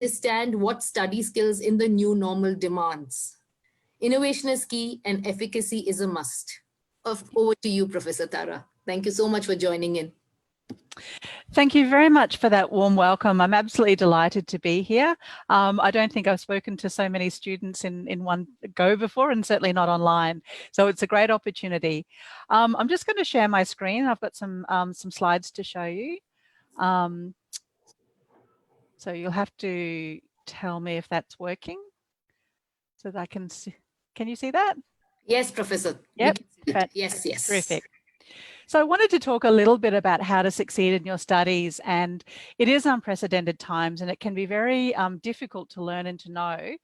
understand what study skills in the new normal demands. Innovation is key and efficacy is a must. Over to you, Professor Tara. Thank you so much for joining in. Thank you very much for that warm welcome. I'm absolutely delighted to be here. I don't think I've spoken to so many students in one go before, and certainly not online. So it's a great opportunity. I'm just going to share my screen. I've got some slides to show you. So you'll have to tell me if that's working so that I can see. Can you see that? Yes, Professor. Yep. Yes, yes. Terrific. So I wanted to talk a little bit about how to succeed in your studies, and it is unprecedented times, and it can be very difficult to learn and to know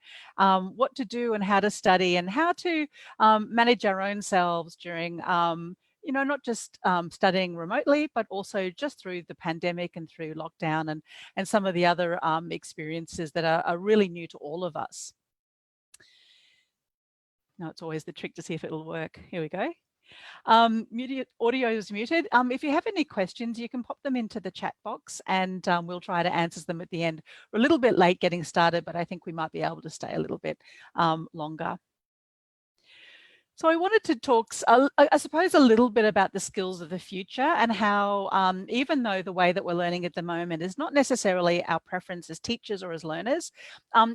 what to do and how to study and how to manage our own selves during not just studying remotely, but also just through the pandemic and through lockdown and some of the other experiences that are really new to all of us. Now, it's always the trick to see if it'll work. Here we go. Audio is muted. If you have any questions, you can pop them into the chat box and we'll try to answer them at the end. We're a little bit late getting started, but I think we might be able to stay a little bit longer. So I wanted to talk, I suppose, a little bit about the skills of the future and how, even though the way that we're learning at the moment is not necessarily our preference as teachers or as learners,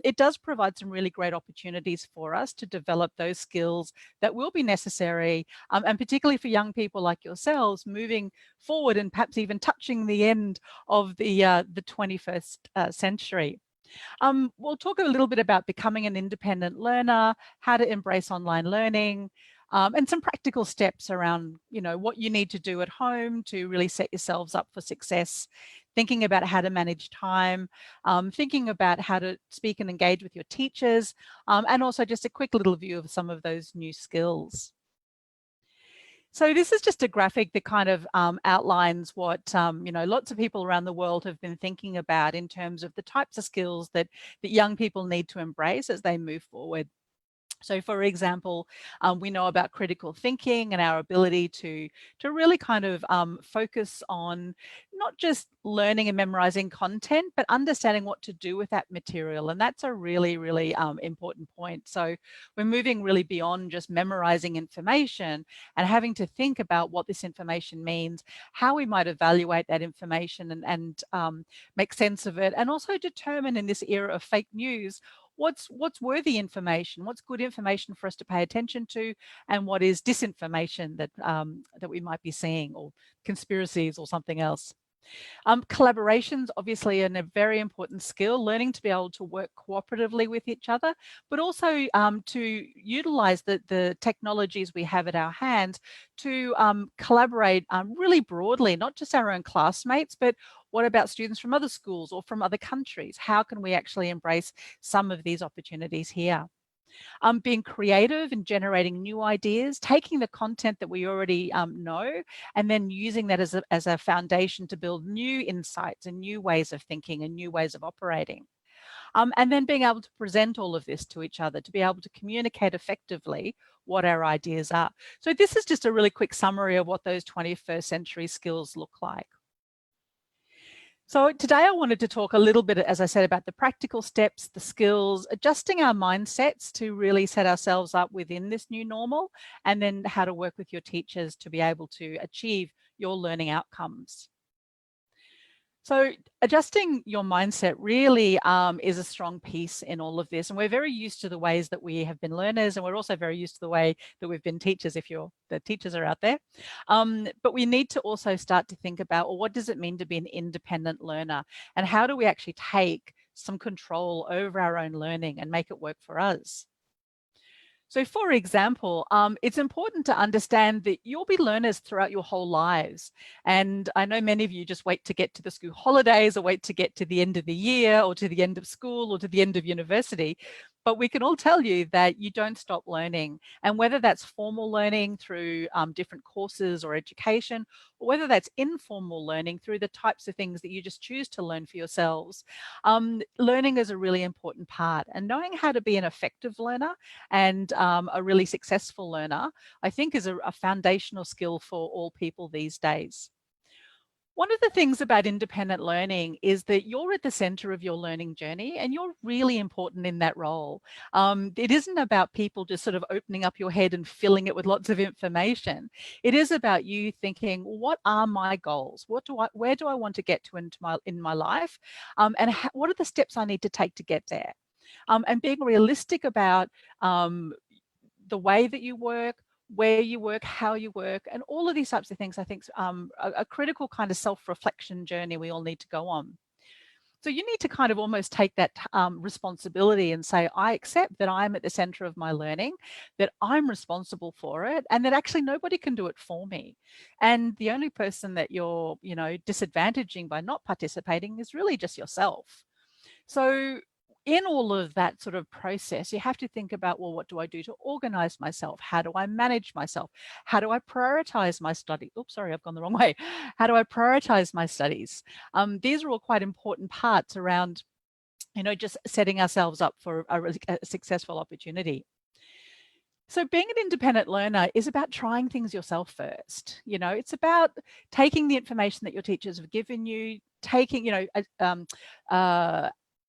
it does provide some really great opportunities for us to develop those skills that will be necessary, and particularly for young people like yourselves moving forward and perhaps even touching the end of the 21st century. We'll talk a little bit about becoming an independent learner, how to embrace online learning, and some practical steps around, what you need to do at home to really set yourselves up for success, thinking about how to manage time, thinking about how to speak and engage with your teachers, and also just a quick little view of some of those new skills. So this is just a graphic that kind of outlines what, lots of people around the world have been thinking about in terms of the types of skills that young people need to embrace as they move forward. So, for example, we know about critical thinking and our ability to really kind of focus on not just learning and memorizing content, but understanding what to do with that material. And that's a really, really important point. So we're moving really beyond just memorizing information and having to think about what this information means, how we might evaluate that information and make sense of it, and also determine in this era of fake news, what's worthy information, what's good information for us to pay attention to, and what is disinformation that we might be seeing, or conspiracies or something else. Collaboration's obviously a very important skill, learning to be able to work cooperatively with each other, but also to utilize the technologies we have at our hands to collaborate really broadly, not just our own classmates, but what about students from other schools or from other countries? How can we actually embrace some of these opportunities here? Being creative and generating new ideas, taking the content that we already know, and then using that as a foundation to build new insights and new ways of thinking and new ways of operating. And then being able to present all of this to each other, to be able to communicate effectively what our ideas are. So this is just a really quick summary of what those 21st century skills look like. So today I wanted to talk a little bit, as I said, about the practical steps, the skills, adjusting our mindsets to really set ourselves up within this new normal, and then how to work with your teachers to be able to achieve your learning outcomes. So adjusting your mindset really is a strong piece in all of this. And we're very used to the ways that we have been learners, and we're also very used to the way that we've been teachers, if the teachers are out there. But we need to also start to think about, well, what does it mean to be an independent learner? And how do we actually take some control over our own learning and make it work for us? So for example, it's important to understand that you'll be learners throughout your whole lives. And I know many of you just wait to get to the school holidays, or wait to get to the end of the year, or to the end of school, or to the end of university. But we can all tell you that you don't stop learning. And whether that's formal learning through different courses or education, or whether that's informal learning through the types of things that you just choose to learn for yourselves, learning is a really important part. And knowing how to be an effective learner and a really successful learner, I think, is a foundational skill for all people these days. One of the things about independent learning is that you're at the center of your learning journey and you're really important in that role. It isn't about people just sort of opening up your head and filling it with lots of information. It is about you thinking, what are my goals? Where do I want to get to in my life? What are the steps I need to take to get there? And being realistic about the way that you work, where you work, how you work, and all of these types of things, I think, a critical kind of self-reflection journey we all need to go on. So you need to kind of almost take that responsibility and say, I accept that I'm at the center of my learning, that I'm responsible for it, and that actually nobody can do it for me. And the only person that you're, disadvantaging by not participating is really just yourself. So in all of that sort of process, you have to think about, well, what do I do to organize myself? How do I manage myself? How do I prioritize my study? Oops, sorry, I've gone the wrong way. How do I prioritize my studies? These are all quite important parts around, just setting ourselves up for a successful opportunity. So being an independent learner is about trying things yourself first. It's about taking the information that your teachers have given you, taking,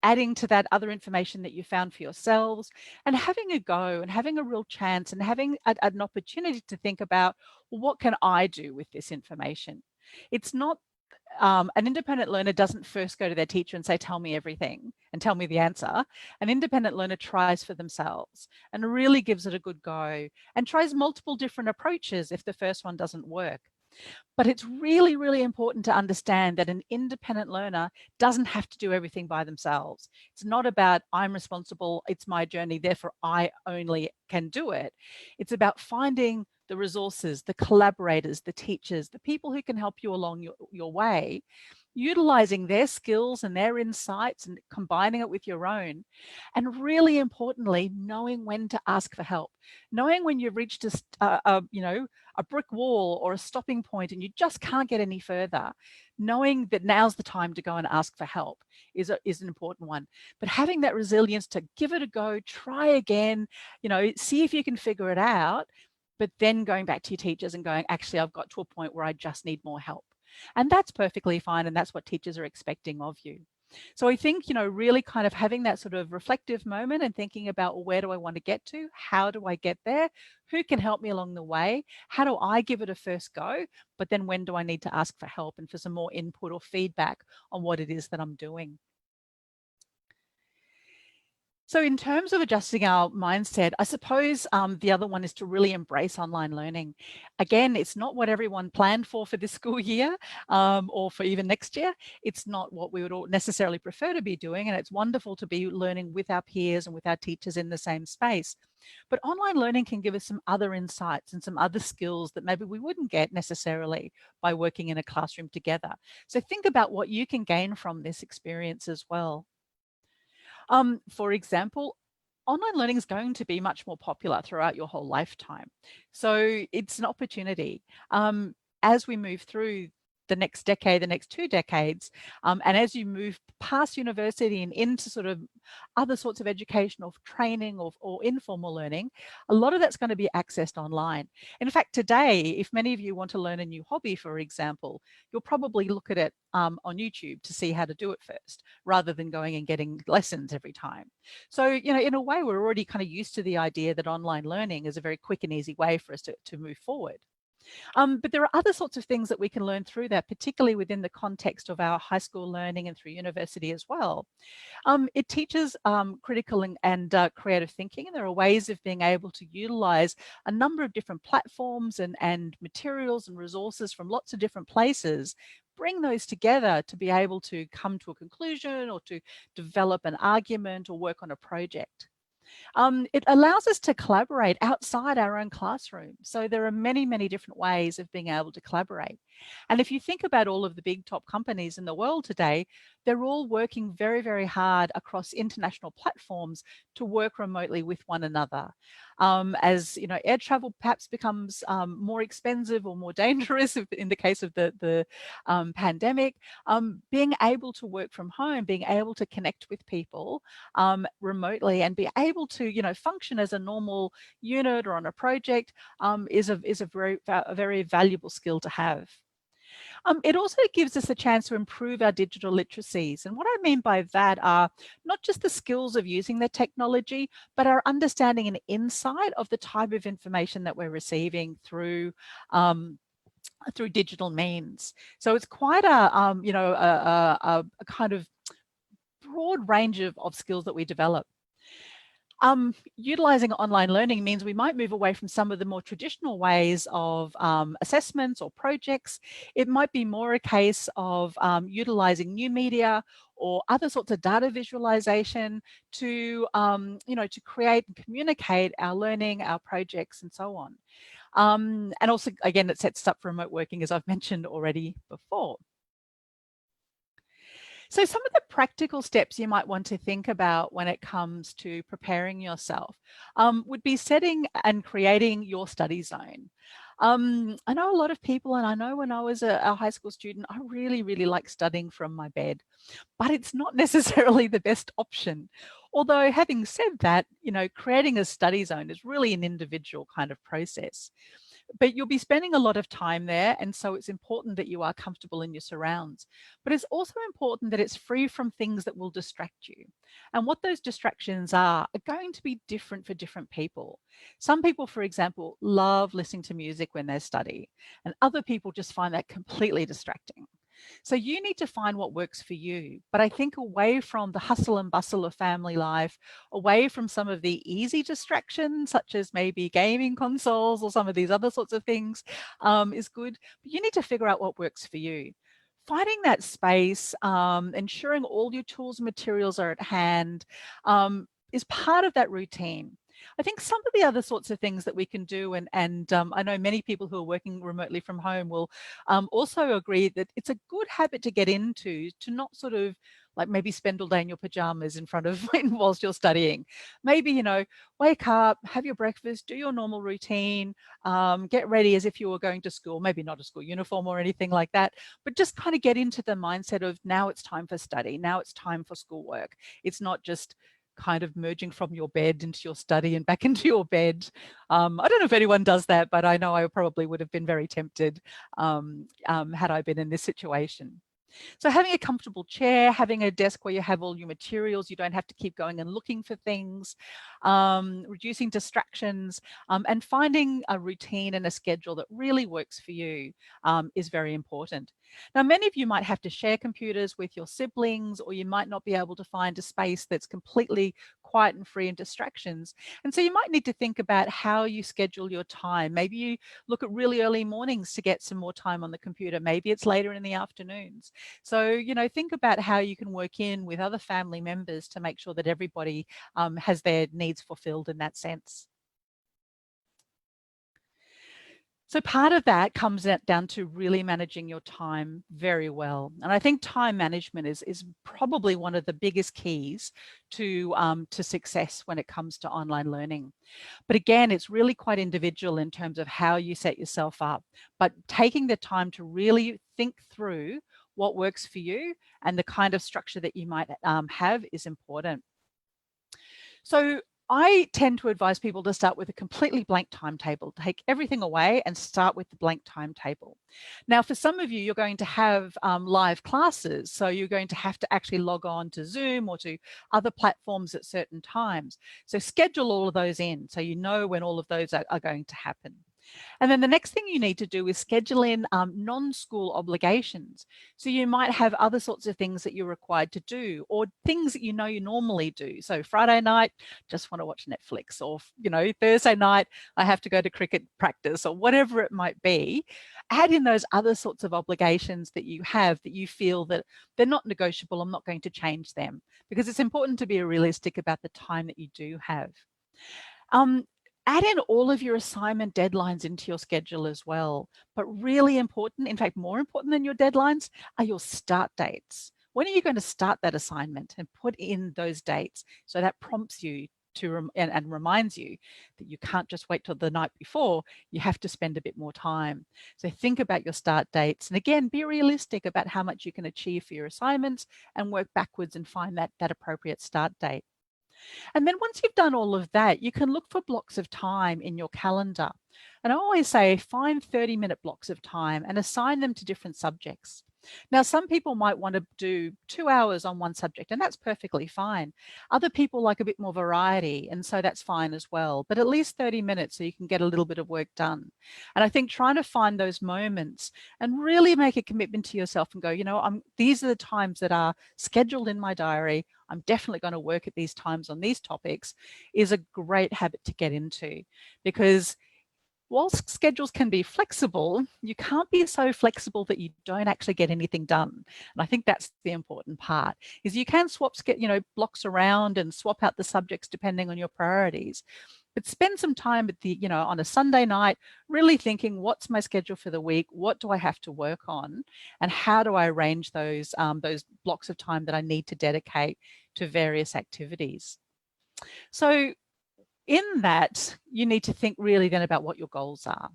adding to that other information that you found for yourselves and having a go and having a real chance and having an opportunity to think about, well, what can I do with this information? It's not, an independent learner doesn't first go to their teacher and say, tell me everything and tell me the answer. An independent learner tries for themselves and really gives it a good go and tries multiple different approaches if the first one doesn't work. But it's really, really important to understand that an independent learner doesn't have to do everything by themselves. It's not about I'm responsible, it's my journey, therefore I only can do it. It's about finding the resources, the collaborators, the teachers, the people who can help you along your way, utilizing their skills and their insights and combining it with your own. And really importantly, knowing when to ask for help, knowing when you've reached a brick wall or a stopping point and you just can't get any further, knowing that now's the time to go and ask for help is an important one. But having that resilience to give it a go, try again, see if you can figure it out, but then going back to your teachers and going, actually, I've got to a point where I just need more help. And that's perfectly fine. And that's what teachers are expecting of you. So I think, really kind of having that sort of reflective moment and thinking about, well, where do I want to get to? How do I get there? Who can help me along the way? How do I give it a first go? But then when do I need to ask for help and for some more input or feedback on what it is that I'm doing? So in terms of adjusting our mindset, I suppose the other one is to really embrace online learning. Again, it's not what everyone planned for this school year or for even next year. It's not what we would all necessarily prefer to be doing. And it's wonderful to be learning with our peers and with our teachers in the same space. But online learning can give us some other insights and some other skills that maybe we wouldn't get necessarily by working in a classroom together. So think about what you can gain from this experience as well. For example, online learning is going to be much more popular throughout your whole lifetime. So it's an opportunity. As we move through the next decade, the next 2 decades, and as you move past university and into sort of other sorts of education or training or informal learning, a lot of that's going to be accessed online. In fact, today, if many of you want to learn a new hobby, for example, you'll probably look at it on YouTube to see how to do it first, rather than going and getting lessons every time. So, in a way, we're already kind of used to the idea that online learning is a very quick and easy way for us to move forward. But there are other sorts of things that we can learn through that, particularly within the context of our high school learning and through university as well. It teaches critical and creative thinking. And there are ways of being able to utilize a number of different platforms and materials and resources from lots of different places, bring those together to be able to come to a conclusion or to develop an argument or work on a project. It allows us to collaborate outside our own classroom. So there are many, many different ways of being able to collaborate. And if you think about all of the big top companies in the world today, they're all working very, very hard across international platforms to work remotely with one another. As air travel perhaps becomes more expensive or more dangerous in the case of the pandemic, being able to work from home, being able to connect with people remotely and be able to function as a normal unit or on a project is a very valuable skill to have. It also gives us a chance to improve our digital literacies. And what I mean by that are not just the skills of using the technology, but our understanding and insight of the type of information that we're receiving through digital means. So it's quite a kind of broad range of skills that we develop. Utilizing online learning means we might move away from some of the more traditional ways of assessments or projects. It might be more a case of utilizing new media or other sorts of data visualization to, to create and communicate our learning, our projects, and so on. And also, again, it sets us up for remote working, as I've mentioned already before. So some of the practical steps you might want to think about when it comes to preparing yourself would be setting and creating your study zone. I know a lot of people, and I know when I was a high school student, I really, really like studying from my bed, but it's not necessarily the best option. Although having said that, creating a study zone is really an individual kind of process. But you'll be spending a lot of time there, and so it's important that you are comfortable in your surrounds. But it's also important that it's free from things that will distract you. And what those distractions are going to be different for different people. Some people, for example, love listening to music when they study, and other people just find that completely distracting. So you need to find what works for you. But I think away from the hustle and bustle of family life, away from some of the easy distractions, such as maybe gaming consoles or some of these other sorts of things, is good. But you need to figure out what works for you. Finding that space, ensuring all your tools and materials are at hand, is part of that routine. I think some of the other sorts of things that we can do, and I know many people who are working remotely from home will also agree that it's a good habit to get into, to not sort of like maybe spend all day in your pajamas in front of whilst you're studying. Maybe, wake up, have your breakfast, do your normal routine, get ready as if you were going to school, maybe not a school uniform or anything like that, but just kind of get into the mindset of now it's time for study, now it's time for schoolwork. It's not just kind of merging from your bed into your study and back into your bed. I don't know if anyone does that, but I know I probably would have been very tempted had I been in this situation. So having a comfortable chair, having a desk where you have all your materials, you don't have to keep going and looking for things, reducing distractions, and finding a routine and a schedule that really works for you is very important. Now, many of you might have to share computers with your siblings, or you might not be able to find a space that's completely quiet and free of distractions. And so you might need to think about how you schedule your time. Maybe you look at really early mornings to get some more time on the computer. Maybe it's later in the afternoons. So, think about how you can work in with other family members to make sure that everybody has their needs fulfilled in that sense. So part of that comes down to really managing your time very well. And I think time management is probably one of the biggest keys to success when it comes to online learning. But again, it's really quite individual in terms of how you set yourself up. But taking the time to really think through what works for you and the kind of structure that you might have is important. So I tend to advise people to start with a completely blank timetable, take everything away and start with the blank timetable. Now, for some of you, you're going to have live classes. So you're going to have to actually log on to Zoom or to other platforms at certain times. So schedule all of those in so you know when all of those are going to happen. And then the next thing you need to do is schedule in non-school obligations. So you might have other sorts of things that you're required to do, or things that you normally do. So Friday night, just want to watch Netflix, or Thursday night, I have to go to cricket practice, or whatever it might be. Add in those other sorts of obligations that you have that you feel that they're not negotiable. I'm not going to change them, because it's important to be realistic about the time that you do have. Add in all of your assignment deadlines into your schedule as well. But really important, in fact, more important than your deadlines, are your start dates. When are you going to start that assignment, and put in those dates so that prompts you to and reminds you that you can't just wait till the night before. You have to spend a bit more time. So think about your start dates, and again, be realistic about how much you can achieve for your assignments and work backwards and find that appropriate start date. And then once you've done all of that, you can look for blocks of time in your calendar. And I always say, find 30-minute blocks of time and assign them to different subjects. Now, some people might want to do 2 hours on one subject, and that's perfectly fine. Other people like a bit more variety, and so that's fine as well. But at least 30 minutes so you can get a little bit of work done. And I think trying to find those moments and really make a commitment to yourself and go, you know, these are the times that are scheduled in my diary. I'm definitely going to work at these times on these topics is a great habit to get into, because whilst schedules can be flexible, you can't be so flexible that you don't actually get anything done. And I think that's the important part, is you can swap, blocks around and swap out the subjects depending on your priorities. But spend some time at on a Sunday night, really thinking, what's my schedule for the week? What do I have to work on? And how do I arrange those blocks of time that I need to dedicate to various activities? So in that, you need to think really then about what your goals are.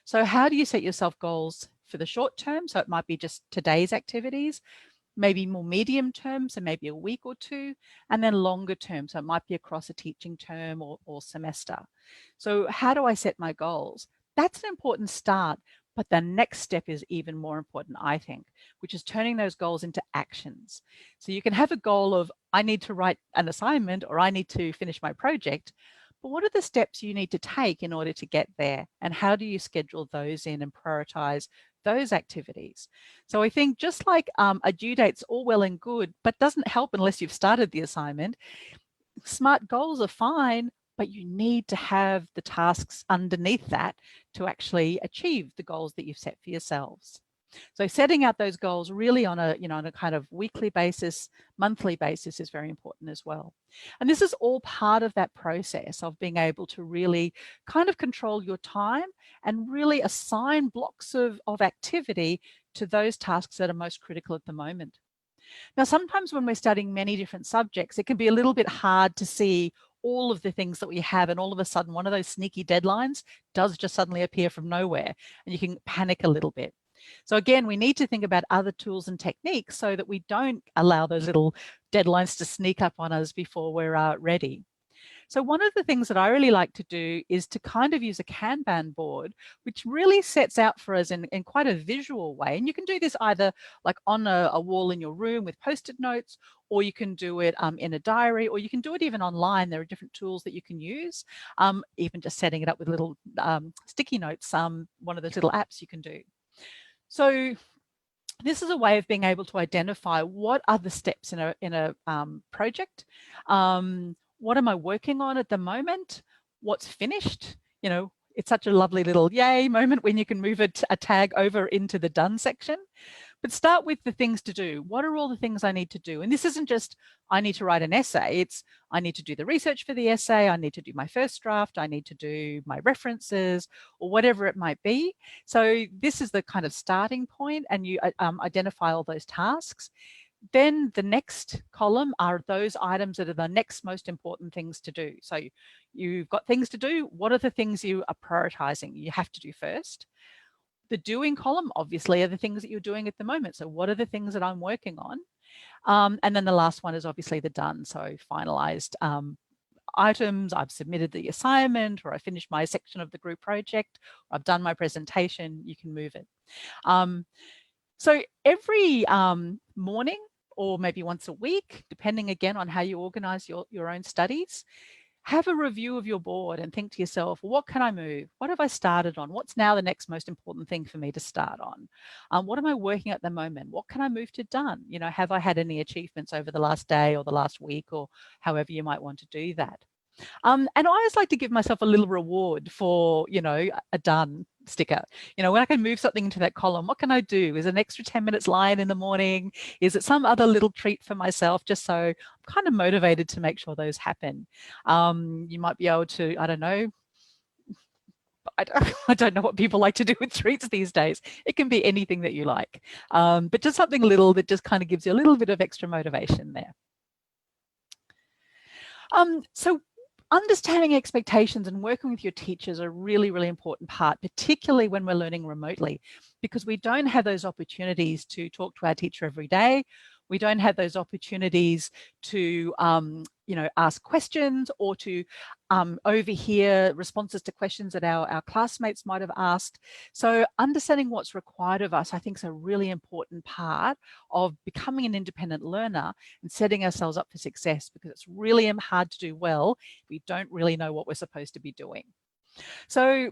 So how do you set yourself goals for the short term? So it might be just today's activities, maybe more medium term, so maybe a week or two, and then longer term. So it might be across a teaching term or semester. So how do I set my goals? That's an important start, but the next step is even more important, I think, which is turning those goals into actions. So you can have a goal of, I need to write an assignment or I need to finish my project, but what are the steps you need to take in order to get there? And how do you schedule those in and prioritize those activities? So I think just like a due date's all well and good, but doesn't help unless you've started the assignment. SMART goals are fine, but you need to have the tasks underneath that to actually achieve the goals that you've set for yourselves. So setting out those goals really on a kind of weekly basis, monthly basis is very important as well. And this is all part of that process of being able to really kind of control your time and really assign blocks of activity to those tasks that are most critical at the moment. Now, sometimes when we're studying many different subjects, it can be a little bit hard to see all of the things that we have, and all of a sudden one of those sneaky deadlines does just suddenly appear from nowhere, and you can panic a little bit. So again, we need to think about other tools and techniques so that we don't allow those little deadlines to sneak up on us before we're ready. So one of the things that I really like to do is to kind of use a Kanban board, which really sets out for us in quite a visual way. And you can do this either like on a wall in your room with Post-it notes, or you can do it in a diary, or you can do it even online. There are different tools that you can use, even just setting it up with little sticky notes, one of those little apps you can do. So this is a way of being able to identify what are the steps in a project. What am I working on at the moment? What's finished? It's such a lovely little yay moment when you can move a tag over into the done section. But start with the things to do. What are all the things I need to do? And this isn't just, I need to write an essay. It's, I need to do the research for the essay. I need to do my first draft. I need to do my references or whatever it might be. So this is the kind of starting point, and you identify all those tasks. Then the next column are those items that are the next most important things to do. So you've got things to do. What are the things you are prioritizing? You have to do first. The doing column, obviously, are the things that you're doing at the moment. So what are the things that I'm working on? And then the last one is obviously the done. So finalized items, I've submitted the assignment, or I finished my section of the group project, or I've done my presentation, you can move it. So every morning, or maybe once a week, depending again on how you organize your own studies, have a review of your board and think to yourself, what can I move? What have I started on? What's now the next most important thing for me to start on? What am I working at the moment? What can I move to done? Have I had any achievements over the last day or the last week, or however you might want to do that? And I always like to give myself a little reward for, a done sticker. When I can move something into that column, what can I do? Is it an extra 10 minutes line in the morning? Is it some other little treat for myself, just so I'm kind of motivated to make sure those happen? You might be able to, I don't know, I don't know what people like to do with treats these days. It can be anything that you like, but just something little that just kind of gives you a little bit of extra motivation there. So understanding expectations and working with your teachers are a really, really important part, particularly when we're learning remotely, because we don't have those opportunities to talk to our teacher every day. We don't have those opportunities to, ask questions or to overhear responses to questions that our classmates might have asked. So understanding what's required of us, I think, is a really important part of becoming an independent learner and setting ourselves up for success, because it's really hard to do well if we don't really know what we're supposed to be doing. So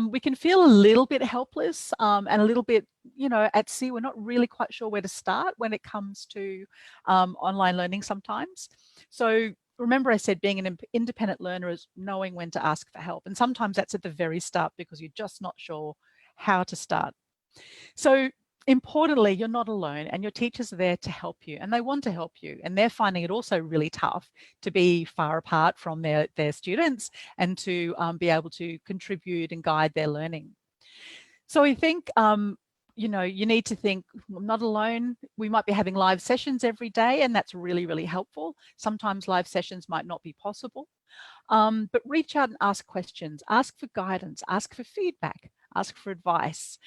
we can feel a little bit helpless and a little bit, at sea. We're not really quite sure where to start when it comes to online learning sometimes. So remember, I said being an independent learner is knowing when to ask for help. And sometimes that's at the very start because you're just not sure how to start. So importantly, you're not alone, and your teachers are there to help you, and they want to help you, and they're finding it also really tough to be far apart from their students and to be able to contribute and guide their learning. So I think you need to think, I'm not alone. We might be having live sessions every day, and that's really, really helpful. Sometimes live sessions might not be possible. But reach out and ask questions, ask for guidance, ask for feedback, ask for advice.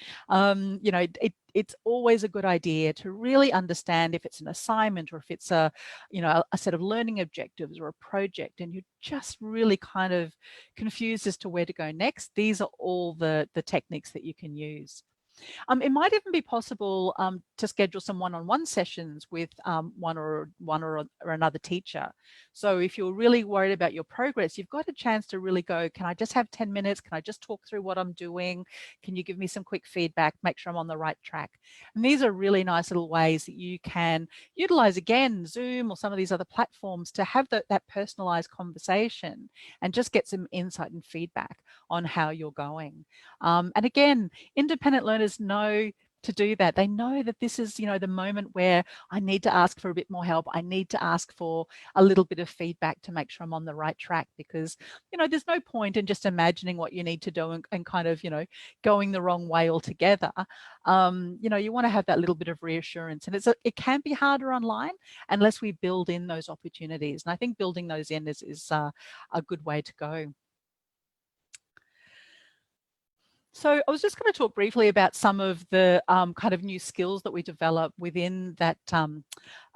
It's always a good idea to really understand if it's an assignment or if it's a set of learning objectives or a project, and you're just really kind of confused as to where to go next. These are all the techniques that you can use. It might even be possible to schedule some one-on-one sessions with one or another teacher. So if you're really worried about your progress, you've got a chance to really go, can I just have 10 minutes? Can I just talk through what I'm doing? Can you give me some quick feedback? Make sure I'm on the right track. And these are really nice little ways that you can utilize, again, Zoom or some of these other platforms to have that personalized conversation and just get some insight and feedback on how you're going. And again, independent learners know to do that. They know that this is, the moment where I need to ask for a bit more help. I need to ask for a little bit of feedback to make sure I'm on the right track, because, there's no point in just imagining what you need to do and kind of, going the wrong way altogether. You want to have that little bit of reassurance, and it can be harder online unless we build in those opportunities. And I think building those in is a good way to go. So I was just going to talk briefly about some of the kind of new skills that we develop within that kind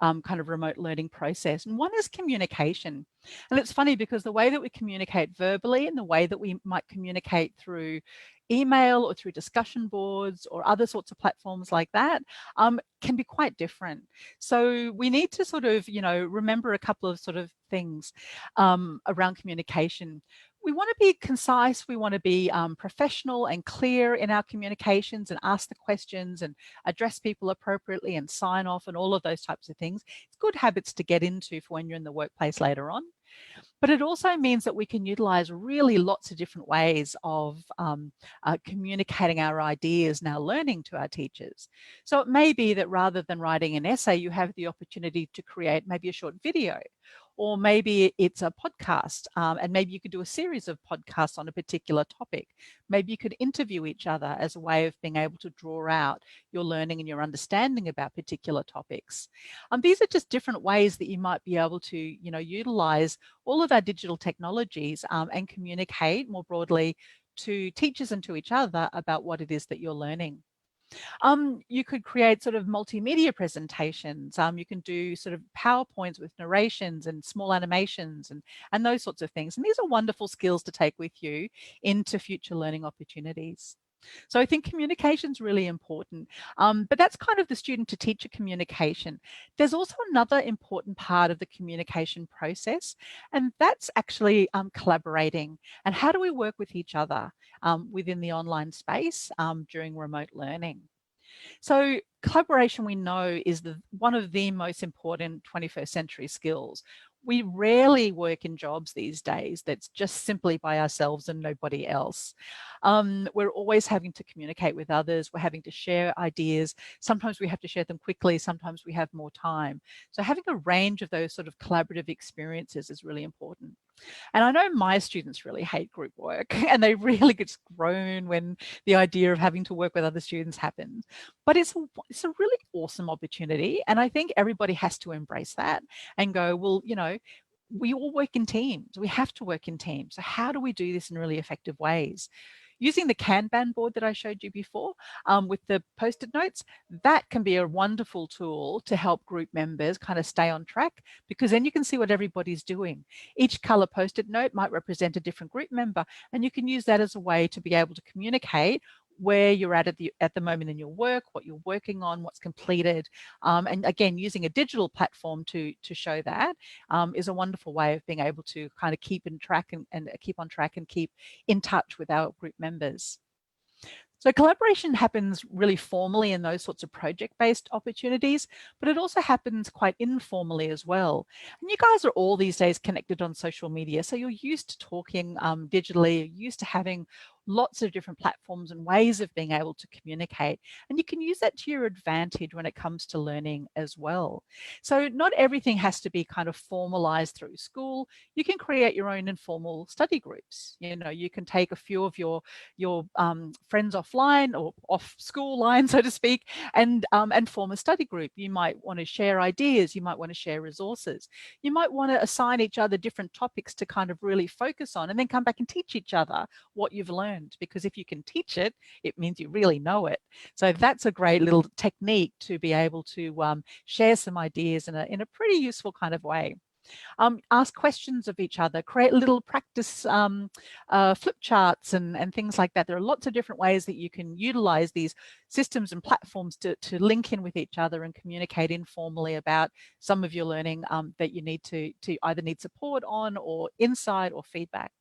of remote learning process. And one is communication. And it's funny because the way that we communicate verbally and the way that we might communicate through email or through discussion boards or other sorts of platforms like that can be quite different. So we need to sort of, remember a couple of sort of things around communication. We want to be concise, we want to be professional and clear in our communications and ask the questions and address people appropriately and sign off and all of those types of things. It's good habits to get into for when you're in the workplace later on. But it also means that we can utilize really lots of different ways of communicating our ideas and our learning to our teachers. So it may be that rather than writing an essay, you have the opportunity to create maybe a short video, or maybe it's a podcast, and maybe you could do a series of podcasts on a particular topic. Maybe you could interview each other as a way of being able to draw out your learning and your understanding about particular topics. These are just different ways that you might be able to, utilize all of our digital technologies and communicate more broadly to teachers and to each other about what it is that you're learning. You could create sort of multimedia presentations. You can do sort of PowerPoints with narrations and small animations and those sorts of things. And these are wonderful skills to take with you into future learning opportunities. So I think communication is really important, but that's kind of the student to teacher communication. There's also another important part of the communication process, and that's actually collaborating. And how do we work with each other within the online space during remote learning? So collaboration, we know, is one of the most important 21st century skills. We rarely work in jobs these days that's just simply by ourselves and nobody else. We're always having to communicate with others. We're having to share ideas. Sometimes we have to share them quickly. Sometimes we have more time. So having a range of those sort of collaborative experiences is really important. And I know my students really hate group work, and they really get groan when the idea of having to work with other students happens. But it's a really awesome opportunity. And I think everybody has to embrace that and go, well, we all work in teams. We have to work in teams. So how do we do this in really effective ways? Using the Kanban board that I showed you before with the post-it notes, that can be a wonderful tool to help group members kind of stay on track, because then you can see what everybody's doing. Each color post-it note might represent a different group member, and you can use that as a way to be able to communicate where you're at the moment in your work, what you're working on, what's completed. And again, using a digital platform to show that is a wonderful way of being able to kind of keep in track and keep on track and keep in touch with our group members. So collaboration happens really formally in those sorts of project-based opportunities, but it also happens quite informally as well. And you guys are all these days connected on social media, so you're used to talking digitally, you're used to having lots of different platforms and ways of being able to communicate. And you can use that to your advantage when it comes to learning as well. So not everything has to be kind of formalized through school. You can create your own informal study groups. You know, you can take a few of your friends offline or off school line, so to speak, and form a study group. You might want to share ideas. You might want to share resources. You might want to assign each other different topics to kind of really focus on, and then come back and teach each other what you've learned. Because if you can teach it, it means you really know it. So that's a great little technique to be able to share some ideas in a pretty useful kind of way. Ask questions of each other, create little practice flip charts and things like that. There are lots of different ways that you can utilize these systems and platforms to link in with each other and communicate informally about some of your learning that you need to either need support on or insight or feedback.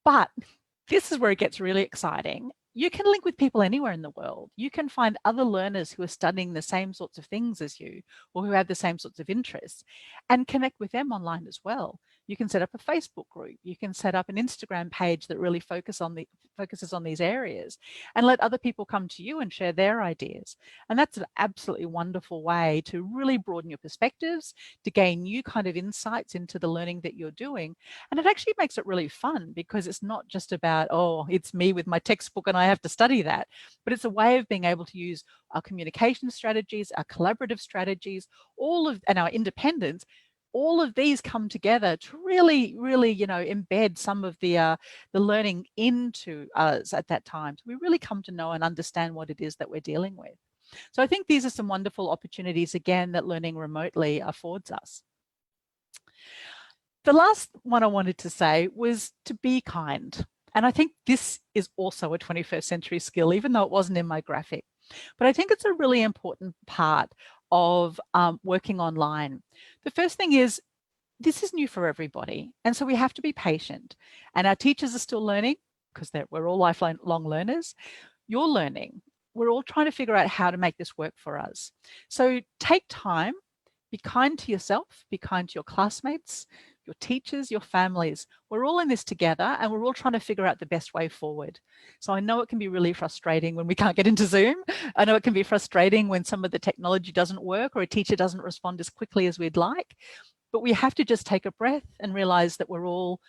But this is where it gets really exciting. You can link with people anywhere in the world. You can find other learners who are studying the same sorts of things as you, or who have the same sorts of interests, and connect with them online as well. You can set up a Facebook group. You can set up an Instagram page that really focuses on these areas, and let other people come to you and share their ideas. And that's an absolutely wonderful way to really broaden your perspectives, to gain new kind of insights into the learning that you're doing. And it actually makes it really fun, because it's not just about, oh, it's me with my textbook and I have to study that, but it's a way of being able to use our communication strategies, our collaborative strategies, and our independence. All of these come together to really, you know, embed some of the learning into us at that time. So we really come to know and understand what it is that we're dealing with. So I think these are some wonderful opportunities, again, that learning remotely affords us. The last one I wanted to say was to be kind. And I think this is also a 21st century skill, even though it wasn't in my graphic. But I think it's a really important part of working online. The first thing is, this is new for everybody. And so we have to be patient. And our teachers are still learning, because we're all lifelong learners. You're learning. We're all trying to figure out how to make this work for us. So take time, be kind to yourself, be kind to your classmates, your teachers, your families. We're all in this together, and we're all trying to figure out the best way forward. So I know it can be really frustrating when we can't get into Zoom. I know it can be frustrating when some of the technology doesn't work, or a teacher doesn't respond as quickly as we'd like. But we have to just take a breath and realize that we're all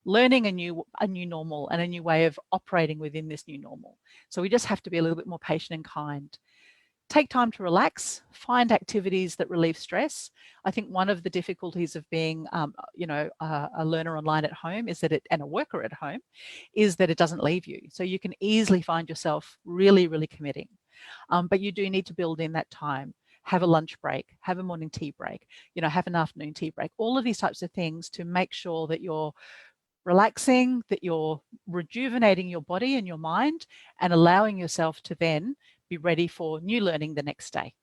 learning a new normal and a new way of operating within this new normal. So we just have to be a little bit more patient and kind. Take time to relax, find activities that relieve stress. I think one of the difficulties of being, you know, a learner online at home is that and a worker at home, is that it doesn't leave you. So you can easily find yourself really, really committing. But you do need to build in that time. Have a lunch break, have a morning tea break, you know, have an afternoon tea break, all of these types of things to make sure that you're relaxing, that you're rejuvenating your body and your mind, and allowing yourself to then be ready for new learning the next day.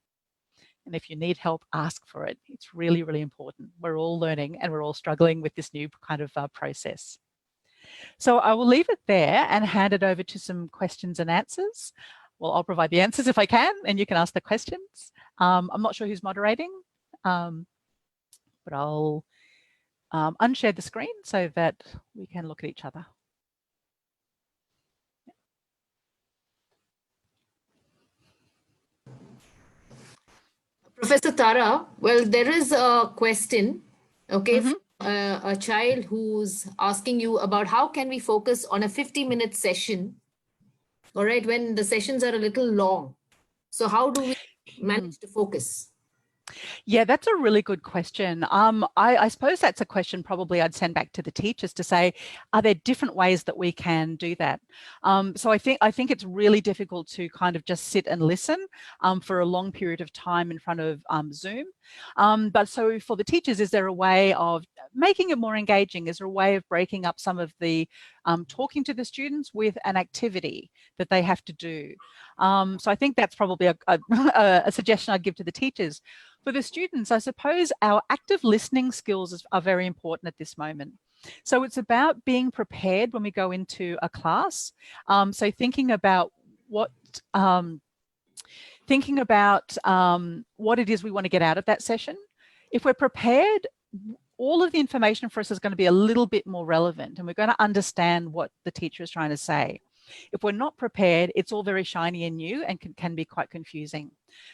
And if you need help, ask for it. It's really, really important. We're all learning and we're all struggling with this new kind of process. So I will leave it there and hand it over to some questions and answers. Well, I'll provide the answers if I can, and you can ask the questions. I'm not sure who's moderating, but I'll unshare the screen so that we can look at each other. Professor Tara, well, there is a question, okay, from a child who's asking you about how can we focus on a 50-minute session, all right, when the sessions are a little long. So how do we manage to focus? Yeah, that's a really good question. I suppose that's a question probably I'd send back to the teachers to say, are there different ways that we can do that? So I think it's really difficult to kind of just sit and listen for a long period of time in front of Zoom. But so for the teachers, is there a way of making it more engaging? Is there a way of breaking up some of the talking to the students with an activity that they have to do? So I think that's probably a suggestion I'd give to the teachers. For the students, I suppose our active listening skills are very important at this moment. So it's about being prepared when we go into a class. So thinking about what it is we want to get out of that session. If we're prepared, all of the information for us is going to be a little bit more relevant, and we're going to understand what the teacher is trying to say. If we're not prepared, it's all very shiny and new and can be quite confusing.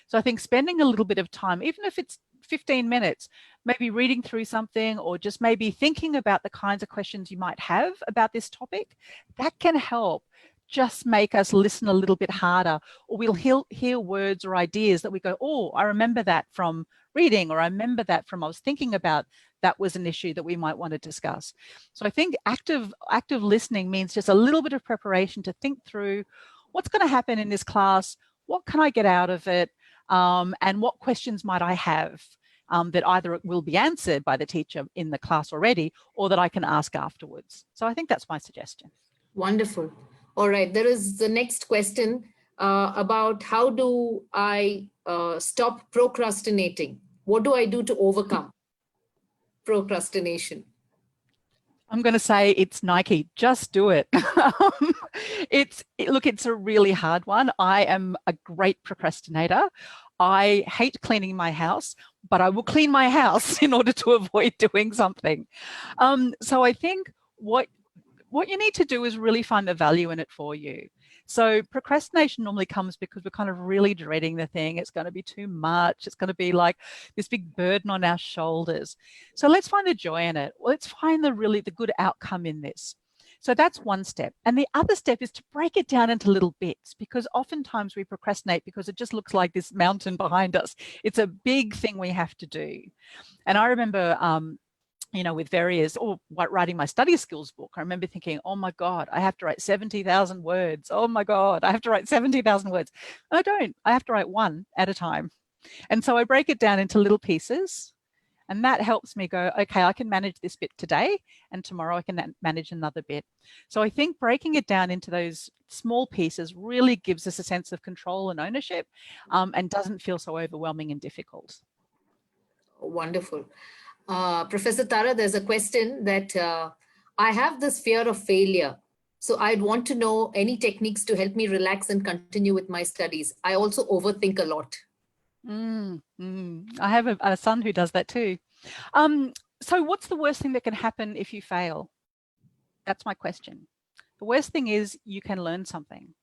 So I think spending a little bit of time, even if it's 15 minutes, maybe reading through something or just maybe thinking about the kinds of questions you might have about this topic, that can help just make us listen a little bit harder, or we'll hear words or ideas that we go, oh, I remember that from reading, or I remember that from I was thinking about that was an issue that we might want to discuss. So I think active listening means just a little bit of preparation to think through what's going to happen in this class, what can I get out of it, and what questions might I have that either will be answered by the teacher in the class already, or that I can ask afterwards. So I think that's my suggestion. Wonderful. All right, there is the next question about how do I stop procrastinating? What do I do to overcome procrastination? I'm going to say it's Nike. Just do it. Look, it's a really hard one. I am a great procrastinator. I hate cleaning my house, but I will clean my house in order to avoid doing something. So I think what you need to do is really find the value in it for you. So procrastination normally comes because we're kind of really dreading the thing. It's going to be too much. It's going to be like this big burden on our shoulders. So let's find the joy in it. Let's find the good outcome in this. So that's one step. And the other step is to break it down into little bits, because oftentimes we procrastinate because it just looks like this mountain behind us. It's a big thing we have to do. And I remember with various, or writing my study skills book, I remember thinking, oh my God, I have to write 70,000 words. Oh my God, I have to write 70,000 words. I don't, I have to write one at a time. And so I break it down into little pieces, and that helps me go, okay, I can manage this bit today, and tomorrow I can manage another bit. So I think breaking it down into those small pieces really gives us a sense of control and ownership, and doesn't feel so overwhelming and difficult. Wonderful. Professor Tara, there's a question that I have this fear of failure. So I'd want to know any techniques to help me relax and continue with my studies. I also overthink a lot. I have a son who does that too. So what's the worst thing that can happen if you fail? That's my question. The worst thing is you can learn something.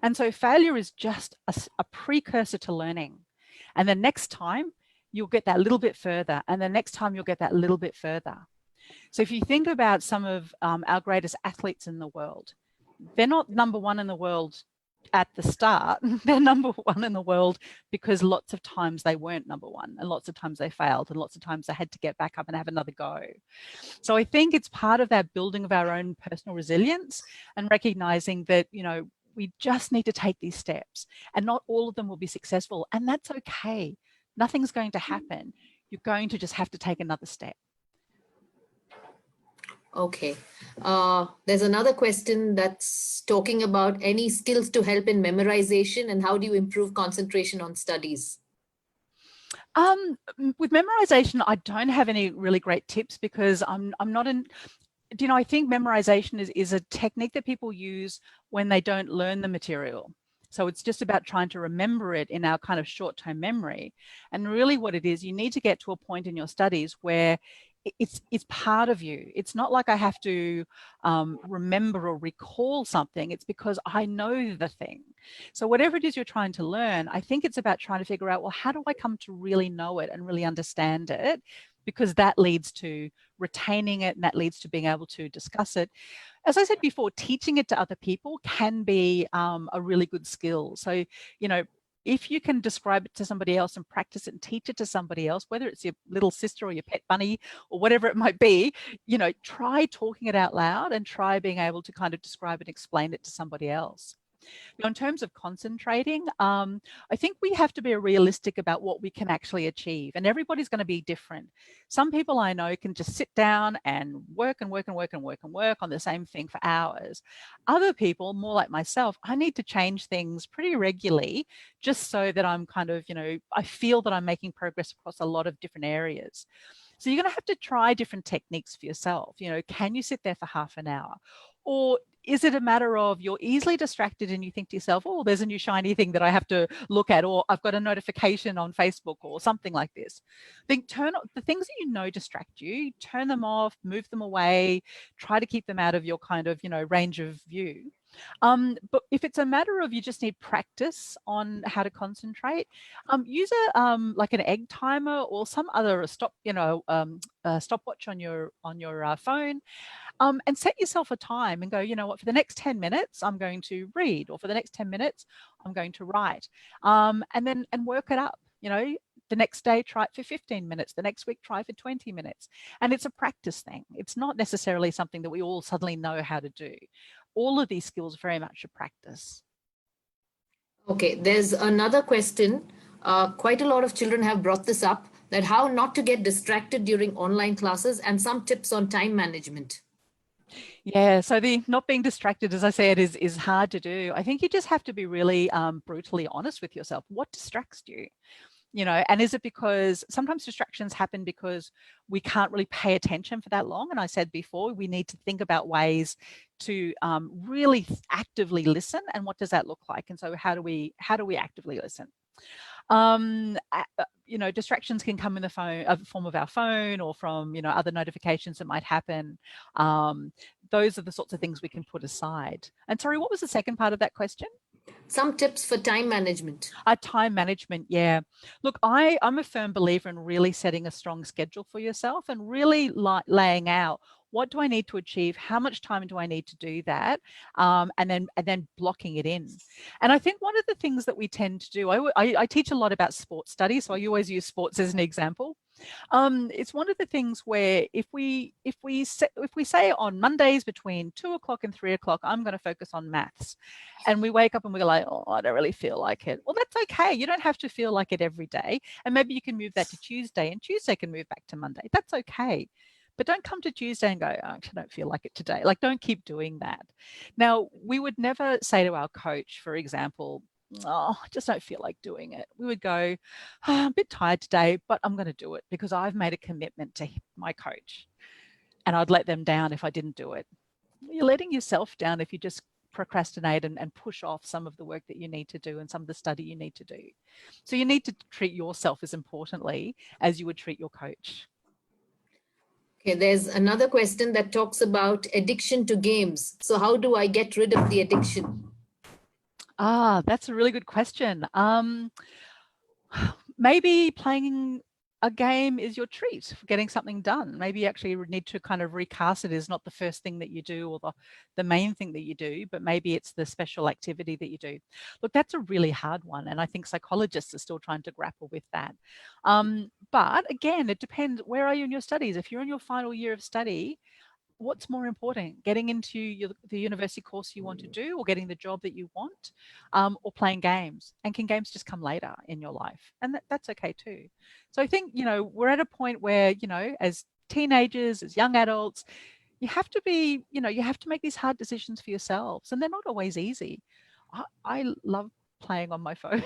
And so failure is just a precursor to learning. And the next time, you'll get that little bit further, and the next time you'll get that little bit further. So if you think about some of our greatest athletes in the world, they're not number one in the world at the start. They're number one in the world because lots of times they weren't number one, and lots of times they failed, and lots of times they had to get back up and have another go. So I think it's part of that building of our own personal resilience, and recognizing that, we just need to take these steps, and not all of them will be successful, and that's okay. Nothing's going to happen. You're going to just have to take another step. Okay. There's another question that's talking about any skills to help in memorization, and how do you improve concentration on studies? With memorization, I don't have any really great tips, because I'm not in, I think memorization is a technique that people use when they don't learn the material. So it's just about trying to remember it in our kind of short-term memory. And really what it is, you need to get to a point in your studies where it's part of you. It's not like I have to remember or recall something. It's because I know the thing. So whatever it is you're trying to learn, I think it's about trying to figure out, well, how do I come to really know it and really understand it? Because that leads to retaining it, and that leads to being able to discuss it. As I said before, teaching it to other people can be a really good skill. So, if you can describe it to somebody else and practice it and teach it to somebody else, whether it's your little sister or your pet bunny or whatever it might be, you know, try talking it out loud and try being able to kind of describe and explain it to somebody else. Now, in terms of concentrating, I think we have to be realistic about what we can actually achieve, and everybody's going to be different. Some people I know can just sit down and work and work and work and work and work on the same thing for hours. Other people, more like myself, I need to change things pretty regularly just so that I'm kind of, you know, I feel that I'm making progress across a lot of different areas. So you're going to have to try different techniques for yourself. You know, can you sit there for half an hour? Or is it a matter of you're easily distracted and you think to yourself, oh, there's a new shiny thing that I have to look at, or I've got a notification on Facebook or something like this. Then turn the things that you know distract you, turn them off, move them away, try to keep them out of your kind of, you know, range of view. But if it's a matter of you just need practice on how to concentrate, use a like an egg timer or some other stopwatch on your phone, and set yourself a time and go, you know what, for the next 10 minutes, I'm going to read, or for the next 10 minutes, I'm going to write, and work it up, you know. The next day, try it for 15 minutes. The next week, try for 20 minutes. And it's a practice thing. It's not necessarily something that we all suddenly know how to do. All of these skills very much a practice. Okay, there's another question. Quite a lot of children have brought this up, that how not to get distracted during online classes and some tips on time management. Yeah, so the not being distracted, as I said, is hard to do. I think you just have to be really brutally honest with yourself. What distracts you? You know, and is it because sometimes distractions happen because we can't really pay attention for that long? And I said before, we need to think about ways to really actively listen. And what does that look like? And so how do we actively listen? You know, distractions can come in the form of our phone, or from, you know, other notifications that might happen. Those are the sorts of things we can put aside. And sorry, what was the second part of that question? Some tips for time management. Time management, yeah. Look, I'm a firm believer in really setting a strong schedule for yourself and really laying out, what do I need to achieve? How much time do I need to do that? And then blocking it in. And I think one of the things that we tend to do, I teach a lot about sports studies, so I always use sports as an example. It's one of the things where if we say on Mondays between 2 o'clock and 3 o'clock, I'm going to focus on maths, and we wake up and we're like, oh, I don't really feel like it. Well, that's okay. You don't have to feel like it every day, and maybe you can move that to Tuesday, and Tuesday can move back to Monday. That's okay. But don't come to Tuesday and go, oh, I don't feel like it today. Like, don't keep doing that. Now, we would never say to our coach, for example, oh, I just don't feel like doing it. We would go, oh, I'm a bit tired today, but I'm going to do it because I've made a commitment to my coach, and I'd let them down if I didn't do it. You're letting yourself down if you just procrastinate and push off some of the work that you need to do and some of the study you need to do. So you need to treat yourself as importantly as you would treat your coach. Okay, there's another question that talks about addiction to games. So how do I get rid of the addiction? That's a really good question. Maybe playing a game is your treat for getting something done. Maybe you actually need to kind of recast it as not the first thing that you do or the main thing that you do, but maybe it's the special activity that you do. Look, that's a really hard one, and I think psychologists are still trying to grapple with that. But again, it depends. Where are you in your studies? If you're in your final year of study, what's more important, getting into the university course you want to do, or getting the job that you want, or playing games? And can games just come later in your life? And that's okay too. So I think, you know, we're at a point where, you know, as teenagers, as young adults, you have to be, you know, you have to make these hard decisions for yourselves, and they're not always easy. I love playing on my phone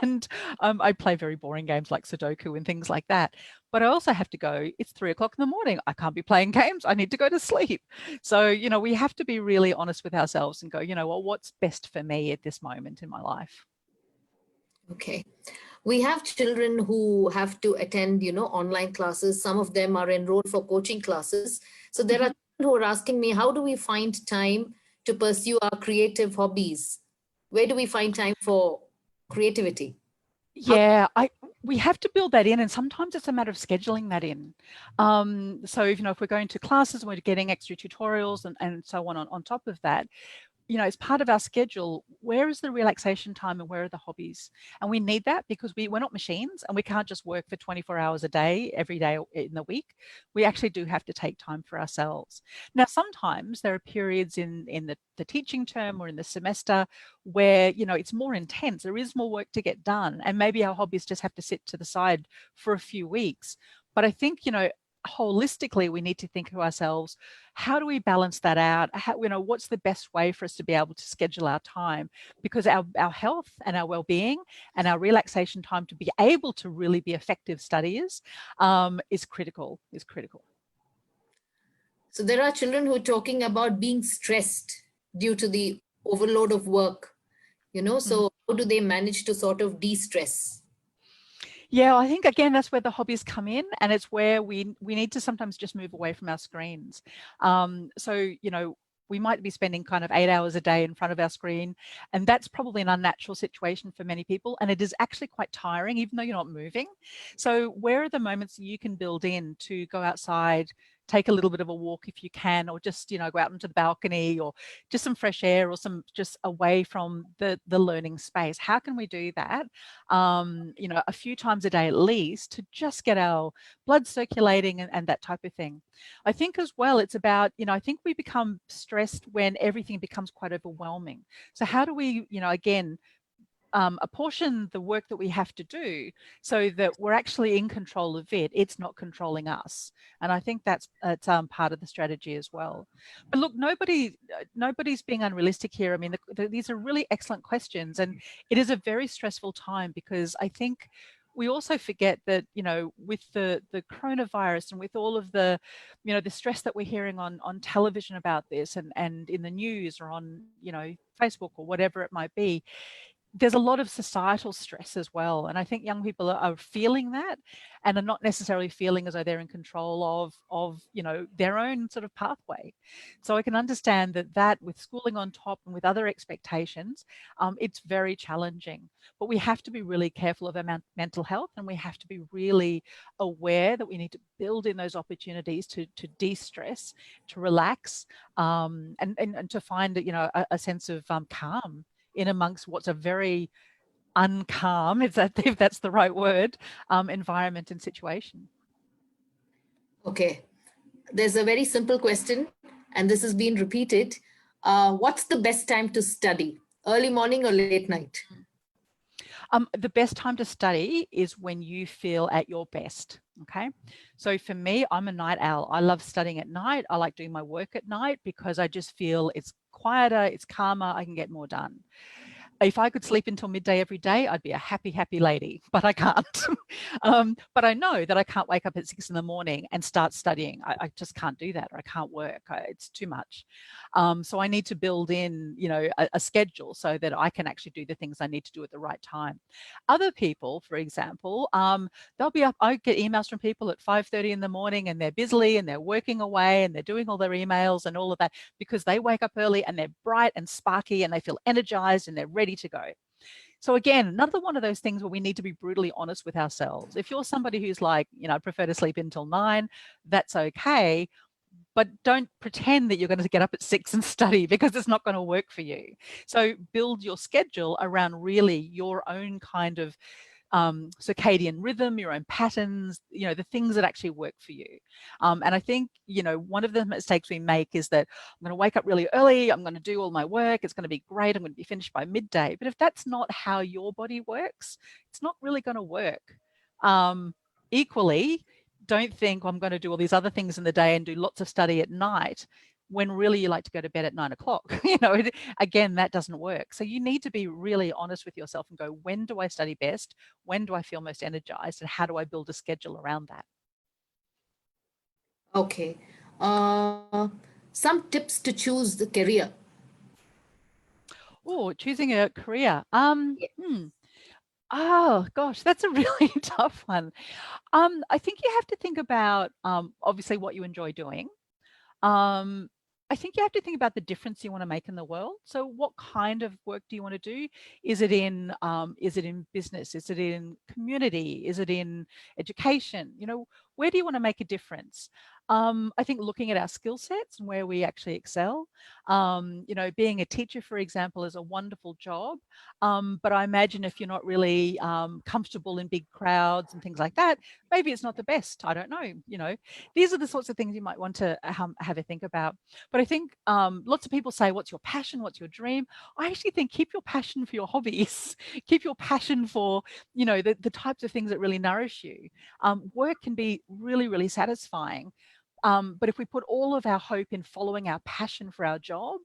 and I play very boring games like Sudoku and things like that. But I also have to go, it's 3 o'clock in the morning. I can't be playing games. I need to go to sleep. So, you know, we have to be really honest with ourselves and go, you know, well, what's best for me at this moment in my life? Okay. We have children who have to attend, you know, online classes. Some of them are enrolled for coaching classes. So there are children who are asking me, how do we find time to pursue our creative hobbies? Where do we find time for creativity? Yeah, we have to build that in, and sometimes it's a matter of scheduling that in. So if, you know, if we're going to classes and we're getting extra tutorials and so on top of that, as part of our schedule, where is the relaxation time and where are the hobbies? And we need that because we're not machines and we can't just work for 24 hours a day, every day in the week. We actually do have to take time for ourselves. Now, sometimes there are periods in the teaching term or in the semester where, it's more intense. There is more work to get done. And maybe our hobbies just have to sit to the side for a few weeks. But I think, holistically, we need to think to ourselves, how do we balance that out? What's the best way for us to be able to schedule our time? Because our health and our well-being and our relaxation time to be able to really be effective studiers is critical. So there are children who are talking about being stressed due to the overload of work, so how do they manage to sort of de-stress? Yeah, I think again that's where the hobbies come in, and it's where we need to sometimes just move away from our screens. So we might be spending kind of 8 hours a day in front of our screen, and that's probably an unnatural situation for many people, and it is actually quite tiring even though you're not moving. So where are the moments you can build in to go outside, take a little bit of a walk if you can, or just go out into the balcony, or just some fresh air, or some just away from the learning space? How can we do that a few times a day at least, to just get our blood circulating and that type of thing? I think as well it's about, I think we become stressed when everything becomes quite overwhelming. So how do we, again, apportion the work that we have to do so that we're actually in control of it? It's not controlling us. And I think that's part of the strategy as well. But look, nobody's being unrealistic here. I mean, these are really excellent questions, and it is a very stressful time because I think we also forget that, with the coronavirus and with all of the, the stress that we're hearing on television about this and in the news or on, Facebook or whatever it might be, there's a lot of societal stress as well. And I think young people are feeling that and are not necessarily feeling as though they're in control of their own sort of pathway. So I can understand that with schooling on top and with other expectations, it's very challenging. But we have to be really careful of our mental health, and we have to be really aware that we need to build in those opportunities to de-stress, to relax, and to find a sense of calm in amongst what's a very uncalm, if that's the right word, environment and situation. Okay, there's a very simple question, and this has been repeated. What's the best time to study? Early morning or late night? The best time to study is when you feel at your best. Okay. So for me, I'm a night owl. I love studying at night. I like doing my work at night because I just feel it's quieter, it's calmer, I can get more done. If I could sleep until midday every day, I'd be a happy, happy lady, but I can't. But I know that I can't wake up at 6 in the morning and start studying. I just can't do that, or I can't work. It's too much. So I need to build in, a schedule so that I can actually do the things I need to do at the right time. Other people, for example, they'll be up. I get emails from people at 5:30 in the morning, and they're busy and they're working away and they're doing all their emails and all of that because they wake up early and they're bright and sparky and they feel energized and they're ready to go. So again, another one of those things where we need to be brutally honest with ourselves. If you're somebody who's like, I prefer to sleep until 9, that's okay. But don't pretend that you're going to get up at 6 and study, because it's not going to work for you. So build your schedule around really your own kind of circadian rhythm, your own patterns, the things that actually work for you. And I think, one of the mistakes we make is that I'm going to wake up really early, I'm going to do all my work, it's going to be great, I'm going to be finished by midday. But if that's not how your body works, it's not really going to work. Equally, don't think I'm going to do all these other things in the day and do lots of study at night when really you like to go to bed at 9 o'clock. Again, that doesn't work. So you need to be really honest with yourself and go, when do I study best? When do I feel most energized? And how do I build a schedule around that? Okay. Some tips to choose the career. Oh, choosing a career. Yeah. Oh gosh, that's a really tough one. I think you have to think about obviously what you enjoy doing. Um, I think you have to think about the difference you want to make in the world. So what kind of work do you want to do? Is it in business? Is it in community? Is it in education? Where do you want to make a difference? I think looking at our skill sets and where we actually excel. You know, being a teacher, for example, is a wonderful job. But I imagine if you're not really comfortable in big crowds and things like that, maybe it's not the best. I don't know. You know, these are the sorts of things you might want to have a think about. But I think lots of people say, what's your passion? What's your dream? I actually think keep your passion for your hobbies. Keep your passion for, you know, the types of things that really nourish you. Work can be really, really satisfying. But if we put all of our hope in following our passion for our job,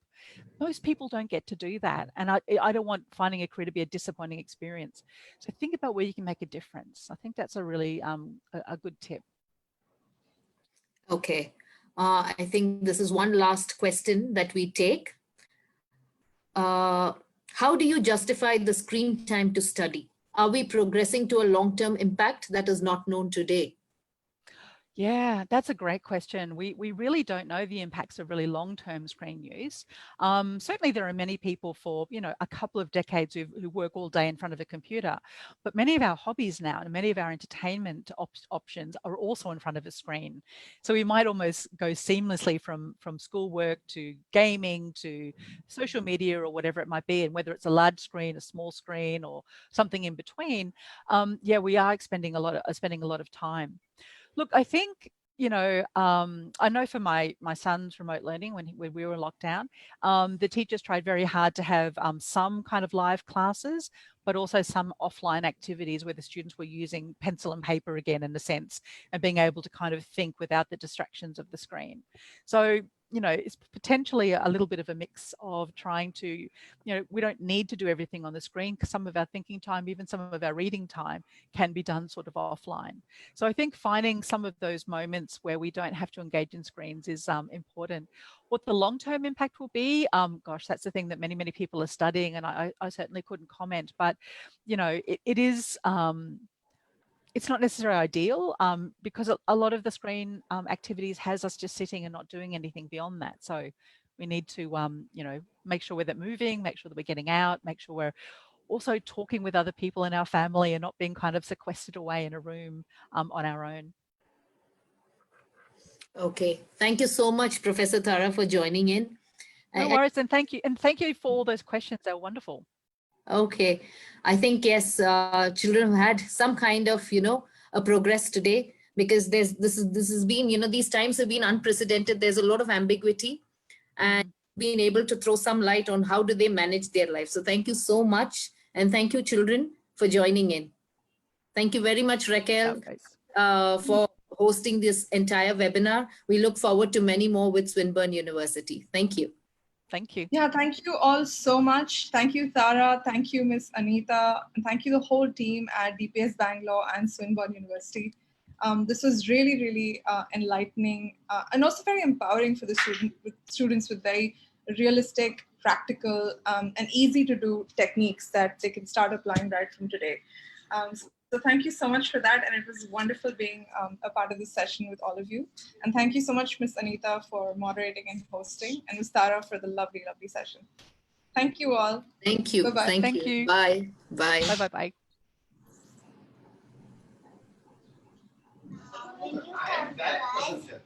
most people don't get to do that. And I don't want finding a career to be a disappointing experience. So think about where you can make a difference. I think that's a really a good tip. Okay. I think this is one last question that we take. How do you justify the screen time to study? Are we progressing to a long-term impact that is not known today? Yeah, that's a great question. We really don't know the impacts of really long-term screen use. Certainly there are many people for, you know, a couple of decades who work all day in front of a computer, but many of our hobbies now and many of our entertainment options are also in front of a screen. So we might almost go seamlessly from schoolwork to gaming to social media or whatever it might be, and whether it's a large screen, a small screen, or something in between. Yeah, we are spending a lot of time. Look, I think, you know, I know for my son's remote learning when we were in lockdown, the teachers tried very hard to have some kind of live classes, but also some offline activities where the students were using pencil and paper again, in a sense, and being able to kind of think without the distractions of the screen. So, you know, it's potentially a little bit of a mix of trying to, you know, we don't need to do everything on the screen, because some of our thinking time, even some of our reading time, can be done sort of offline. So I think finding some of those moments where we don't have to engage in screens is important. What the long-term impact will be, gosh, that's the thing that many, many people are studying, and I certainly couldn't comment, but, you know, it is, it's not necessarily ideal because a lot of the screen activities has us just sitting and not doing anything beyond that. So we need to, you know, make sure we're moving, make sure that we're getting out, make sure we're also talking with other people in our family and not being kind of sequestered away in a room on our own. Okay. Thank you so much, Professor Tara, for joining in. No worries, and thank you. And thank you for all those questions. They're wonderful. Okay. I think, yes, children have had some kind of, you know, a progress today, because this has been, you know, these times have been unprecedented. There's a lot of ambiguity, and being able to throw some light on how do they manage their life. So thank you so much. And thank you, children, for joining in. Thank you very much, Raquel, for hosting this entire webinar. We look forward to many more with Swinburne University. Thank you. Thank you. Yeah, thank you all so much. Thank you, Tara. Thank you, Miss Anita. And thank you, the whole team at DPS Bangalore and Swinburne University. This was really, really enlightening and also very empowering for the students with very realistic, practical, and easy to do techniques that they can start applying right from today. So thank you so much for that. And it was wonderful being a part of this session with all of you. And thank you so much, Miss Anita, for moderating and hosting, and Miss Tara for the lovely, lovely session. Thank you all. Thank you. Bye-bye. Thank you. Bye. Bye. Bye. Bye. Bye.